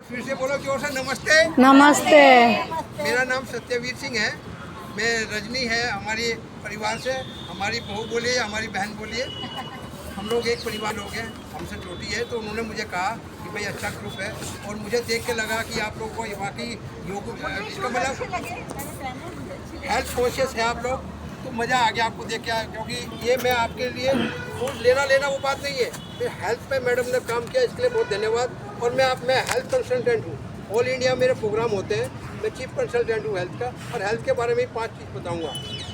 फिर से बोलो जोर से, नमस्ते। नमस्ते। मेरा नाम सत्यवीर सिंह है। मैं रजनी है हमारी परिवार से, हमारी बहू बोलिए, हमारी बहन बोलिए, हम लोग एक परिवार लोग हैं, हमसे छोटी है। तो उन्होंने मुझे कहा कि भाई अच्छा ग्रुप है, और मुझे देख के लगा कि आप लोग को वाकई योग, इसका मतलब हेल्थ कॉन्शियस है आप लोग, तो मज़ा आ गया आपको देख के। क्योंकि ये मैं आपके लिए वो लेना वो बात नहीं है, फिर हेल्थ पे मैडम ने काम किया, इसके लिए बहुत धन्यवाद। और मैं हेल्थ कंसल्टेंट हूँ, ऑल इंडिया मेरे प्रोग्राम होते हैं, मैं चीफ कंसल्टेंट हूँ हेल्थ का। और हेल्थ के बारे में 5 चीज़ बताऊँगा,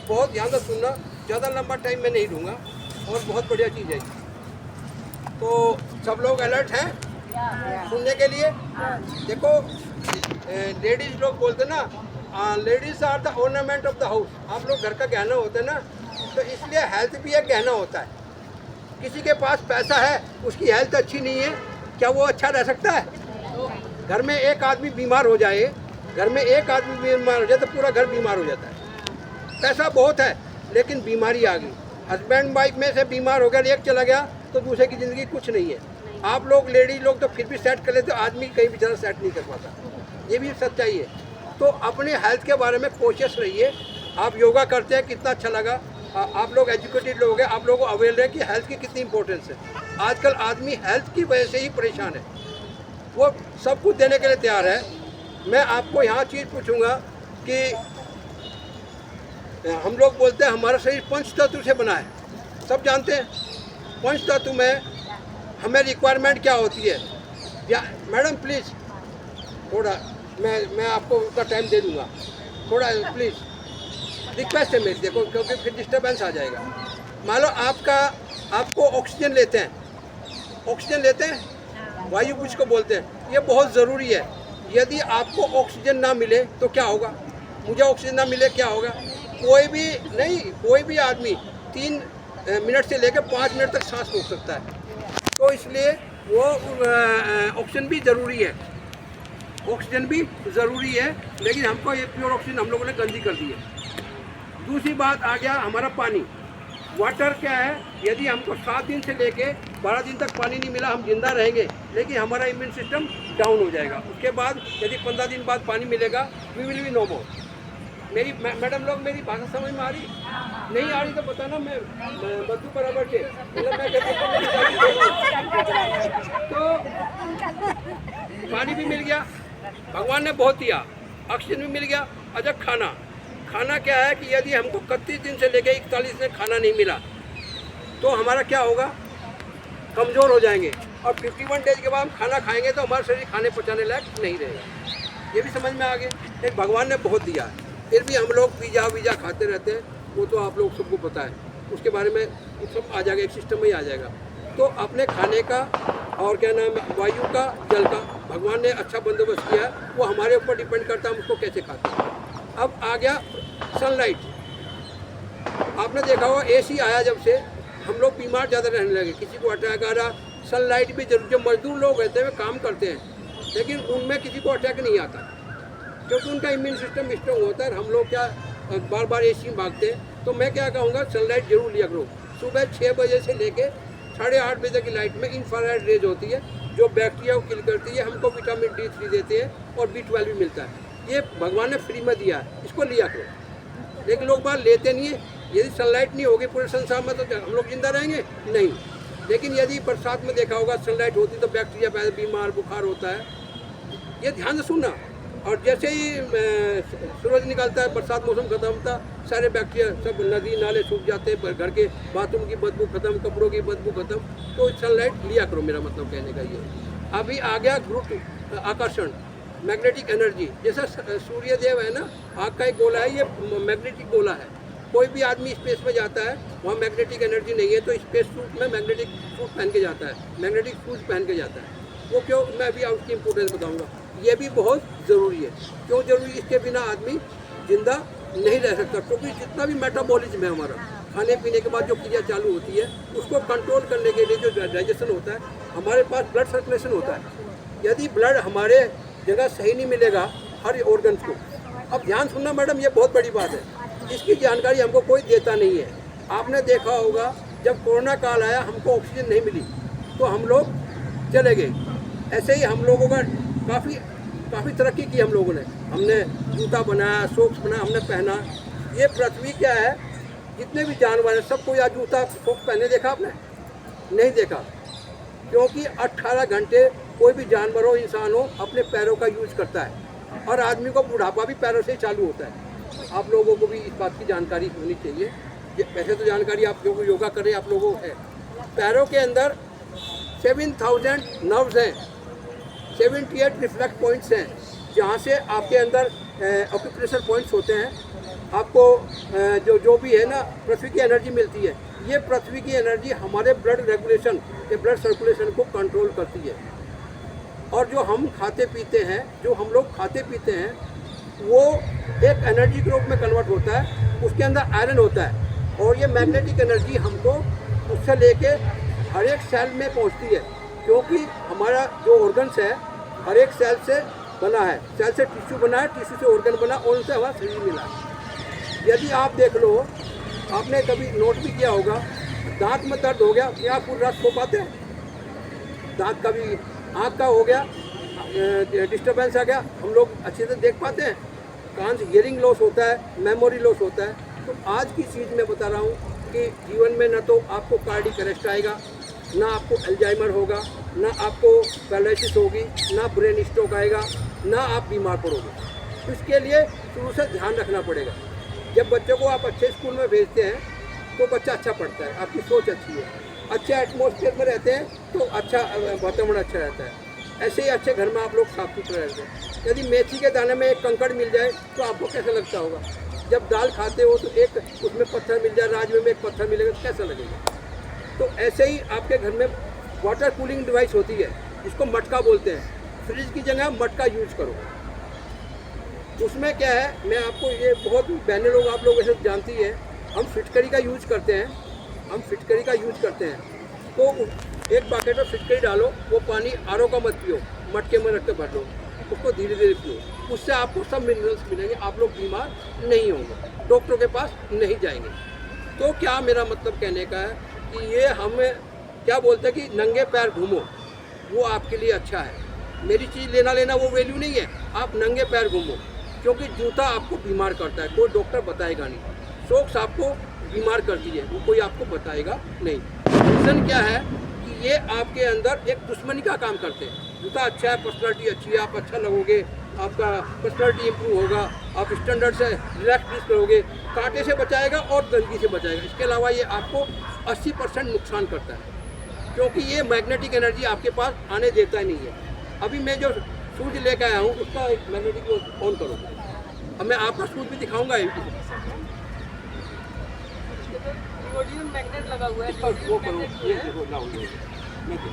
बहुत ध्यान से सुनना, ज़्यादा लंबा टाइम मैं नहीं दूँगा, और बहुत बढ़िया चीज़ है। तो सब लोग अलर्ट हैं सुनने के लिए। देखो, लेडीज़ लोग बोलते ना, ladies are the ornament of the house, आप लोग घर का गहना होते हैं ना, तो इसलिए हेल्थ भी एक गहना होता है। किसी के पास पैसा है, उसकी हेल्थ अच्छी नहीं है, क्या वो अच्छा रह सकता है? घर में एक आदमी बीमार हो जाए, घर में एक आदमी बीमार हो जाए तो पूरा घर बीमार हो जाता है। पैसा बहुत है लेकिन बीमारी आ गई, हस्बैंड वाइफ में से बीमार हो गया, एक चला गया तो दूसरे की ज़िंदगी कुछ नहीं है। आप लोग लेडीज लोग तो फिर भी सेट कर लेते, आदमी कहीं बेचारा सेट नहीं कर पाता, ये भी सच्चाई है। तो अपने हेल्थ के बारे में कोशिश रहिए। आप योगा करते हैं, कितना अच्छा लगा। आप लोग एजुकेटेड लोग हैं, आप लोगों को अवेयर है कि हेल्थ की कितनी इंपॉर्टेंस है। आजकल आदमी हेल्थ की वजह से ही परेशान है, वो सब कुछ देने के लिए तैयार है। मैं आपको यहाँ चीज़ पूछूंगा कि हम लोग बोलते हैं हमारा शरीर पंच तत्व से बना है, सब जानते हैं। पंच तत्व में हमें रिक्वायरमेंट क्या होती है? या मैडम प्लीज़ थोड़ा, मैं आपको उतना टाइम दे दूँगा, थोड़ा प्लीज़ रिक्वेस्ट है मेरी, देखो क्योंकि फिर डिस्टर्बेंस आ जाएगा। मान लो आपको ऑक्सीजन लेते हैं, वायु कुछ को बोलते हैं, ये बहुत ज़रूरी है। यदि आपको ऑक्सीजन ना मिले तो क्या होगा? मुझे ऑक्सीजन ना मिले क्या होगा? कोई भी आदमी 3 मिनट से लेकर 5 मिनट तक सांस रोक सकता है। तो इसलिए वो ऑक्सीजन भी ज़रूरी है, लेकिन हमको ये प्योर ऑक्सीजन हम लोगों ने गंदी कर दी है। दूसरी बात आ गया हमारा पानी। वाटर क्या है? यदि हमको 7 दिन से लेके 12 दिन तक पानी नहीं मिला, हम जिंदा रहेंगे, लेकिन हमारा इम्यून सिस्टम डाउन हो जाएगा। उसके बाद यदि 15 दिन बाद पानी मिलेगा, वी विल बी नो मोर। मेरी मैडम लोग मेरी भाषा समझ में आ रही? नहीं आ रही तो बताना, मैं बद्दू बराबर के मतलब मैं तो पानी भी मिल गया, भगवान ने बहुत दिया, ऑक्सीजन भी मिल गया। अच्छा, खाना क्या है कि यदि हमको 31 दिन से लेकर 41 दिन खाना नहीं मिला तो हमारा क्या होगा? कमज़ोर हो जाएंगे, और 51 डेज के बाद हम खाना खाएंगे तो हमारा शरीर खाने पचाने लायक नहीं रहेगा। ये भी समझ में आ गया। एक भगवान ने बहुत दिया है, फिर भी हम लोग पिज़्ज़ा खाते रहते हैं, वो तो आप लोग सबको पता है, उसके बारे में सब आ जाएगा, एक सिस्टम में ही आ जाएगा। तो अपने खाने का और क्या नाम है, वायु का, जल का भगवान ने अच्छा बंदोबस्त किया है, वो हमारे ऊपर डिपेंड करता है हम उसको कैसे खाते हैं। अब आ गया सनलाइट। आपने देखा होगा एसी आया जब से हम लोग बीमार ज़्यादा रहने लगे, किसी को अटैक आ रहा। सनलाइट भी जरूर, जो मजदूर लोग रहते हैं वे काम करते हैं, लेकिन उनमें किसी को अटैक नहीं आता क्योंकि उनका इम्यून सिस्टम स्ट्रॉन्ग होता है। हम लोग क्या बार बार एसी में भागते हैं। तो मैं क्या कहूँगा, सनलाइट जरूर लिया करो। सुबह 6 बजे से लेके 8:30 बजे की लाइट में इंफ्रारेड रेज होती है, जो बैक्टीरिया को किल करती है, हमको विटामिन D3 देती है, और B12 भी मिलता है। ये भगवान ने फ्री में दिया है, इसको लिया करो। लेकिन लोग बात लेते नहीं है। यदि सनलाइट नहीं होगी पूरे संसार में तो हम लोग जिंदा रहेंगे नहीं। लेकिन यदि बरसात में देखा होगा सनलाइट होती तो बैक्टीरिया पैदा, बीमार बुखार होता है, ये ध्यान से सुनना। और जैसे ही सूरज निकलता है, बरसात मौसम खत्म होता, सारे बैक्टीरिया सब नदी नाले सूख जाते हैं, घर के बाथरूम की बदबू खत्म, कपड़ों की बदबू खत्म। तो सनलाइट लिया करो, मेरा मतलब कहने का ये। अभी आ गया गुरुत्व आकर्षण, मैग्नेटिक एनर्जी। जैसा सूर्य देव है ना, आग का एक गोला है, ये मैग्नेटिक गोला है। कोई भी आदमी स्पेस में जाता है, वहाँ मैग्नेटिक एनर्जी नहीं है, तो स्पेस सूट में मैग्नेटिक सूट पहन के जाता है, मैग्नेटिक शूज पहन के जाता है। वो क्यों, मैं अभी उसकी इंपॉर्टेंस बताऊंगा। ये भी बहुत ज़रूरी है। क्यों ज़रूरी? इसके बिना आदमी जिंदा नहीं रह सकता, क्योंकि जितना भी मेटाबॉलिज्म है हमारा, खाने पीने के बाद जो क्रिया चालू होती है, उसको कंट्रोल करने के लिए जो डाइजेशन होता है, हमारे पास ब्लड सर्कुलेशन होता है। यदि ब्लड हमारे जगह सही नहीं मिलेगा हर ऑर्गन को, अब ध्यान सुनना मैडम, ये बहुत बड़ी बात है, इसकी जानकारी हमको कोई देता नहीं है। आपने देखा होगा जब कोरोना काल आया, हमको ऑक्सीजन नहीं मिली तो हम लोग चले गए। ऐसे ही हम लोगों का काफ़ी काफ़ी तरक्की की हम लोगों ने। हमने जूता बनाया, सॉक्स बनाया, हमने पहना। ये पृथ्वी क्या है, जितने भी जानवर हैं सबको या जूता सॉक्स पहने देखा आपने? नहीं देखा, क्योंकि 18 घंटे कोई भी जानवर हो, इंसान हो, अपने पैरों का यूज करता है। और आदमी को बुढ़ापा भी पैरों से ही चालू होता है। आप लोगों को भी इस बात की जानकारी होनी चाहिए। वैसे तो जानकारी आप जो योगा करें आप लोगों को है। पैरों के अंदर 7000 नर्व्स हैं, 78 रिफ्लेक्ट पॉइंट्स हैं, जहाँ से आपके अंदर ऑक्यूप्रेशर पॉइंट्स होते हैं। आपको जो भी है ना, पृथ्वी की एनर्जी मिलती है। ये पृथ्वी की एनर्जी हमारे ब्लड रेगुलेशन के ब्लड सर्कुलेशन को कंट्रोल करती है। और जो हम खाते पीते हैं, जो हम लोग खाते पीते हैं, वो एक एनर्जी के रूप में कन्वर्ट होता है। उसके अंदर आयरन होता है और ये मैग्नेटिक एनर्जी हमको उससे लेके हर एक सेल में पहुंचती है, क्योंकि हमारा जो ऑर्गन्स है हर एक सेल से बना है। सेल से टिश्यू बना है, टिश्यू से ऑर्गन बना और उनसे हमारा शरीर मिला है। यदि आप देख लो, आपने कभी नोट भी किया होगा, दांत में दर्द हो गया, क्या पूरी रात सो पाते हैं? दांत का भी, आँख का हो गया, डिस्टर्बेंस आ गया, हम लोग अच्छे से देख पाते हैं? कान से हियरिंग लॉस होता है, मेमोरी लॉस होता है। तो आज की चीज़ मैं बता रहा हूँ कि जीवन में न तो आपको कार्डियक अरेस्ट आएगा, ना आपको अल्जाइमर होगा, ना आपको पैरालिसिस होगी, ना ब्रेन स्ट्रोक आएगा, ना आप बीमार पड़ोगे। इसके लिए शुरू से ध्यान रखना पड़ेगा। जब बच्चों को आप अच्छे स्कूल में भेजते हैं तो बच्चा अच्छा पढ़ता है, आपकी सोच अच्छी है, अच्छे एटमॉस्फेयर में रहते हैं तो अच्छा वातावरण अच्छा रहता है। ऐसे ही अच्छे घर में आप लोग साफ सुथरे रहते हैं। यदि मेथी के दाने में एक कंकड़ मिल जाए तो आपको कैसा लगता होगा? जब दाल खाते हो तो एक उसमें पत्थर मिल जाए, राजमे में एक पत्थर मिलेगा तो कैसा लगेगा? तो ऐसे ही आपके घर में वाटर कूलिंग डिवाइस होती है, जिसको मटका बोलते हैं। फ्रिज की जगह मटका यूज करो। उसमें क्या है, मैं आपको ये बहुत बहने लोग आप लोग वैसे जानती है, हम फिटकरी का यूज करते हैं। हम फिटकरी का यूज करते हैं तो एक बकेट में फिटकरी डालो, वो पानी आरओ का मत पियो, मटके में रख के भर लो, उसको धीरे धीरे पियो। उससे आपको सब मिनरल्स मिलेंगे, आप लोग बीमार नहीं होंगे, डॉक्टर के पास नहीं जाएंगे। तो क्या मेरा मतलब कहने का है कि ये हमें क्या बोलते हैं कि नंगे पैर घूमो, वो आपके लिए अच्छा है। मेरी चीज़ लेना लेना वो वैल्यू नहीं है। आप नंगे पैर घूमो, क्योंकि जूता आपको बीमार करता है, कोई डॉक्टर बताएगा नहीं। सॉक्स आपको बीमार करती है, वो कोई आपको बताएगा नहीं। रीज़न क्या है कि ये आपके अंदर एक दुश्मनी का काम करते हैं। जूता अच्छा है, पर्सनालिटी अच्छी है, आप अच्छा लगोगे, आपका पर्सनालिटी इंप्रूव होगा, आप स्टैंडर्ड से रिलैक्स फील करोगे, कांटे से बचाएगा और गंदगी से बचाएगा। इसके अलावा ये आपको 80% नुकसान करता है, क्योंकि ये मैग्नेटिक एनर्जी आपके पास आने देता ही नहीं है। अभी मैं जो शूज लेकर आया हूँ उसका एक मैग्नेटिक ऑन करो, अब मैं आपका शूज भी दिखाऊंगा। मैग्नेट लगा हुआ है, इस पर वो करो, ये देखो, लाओ, ये देखो।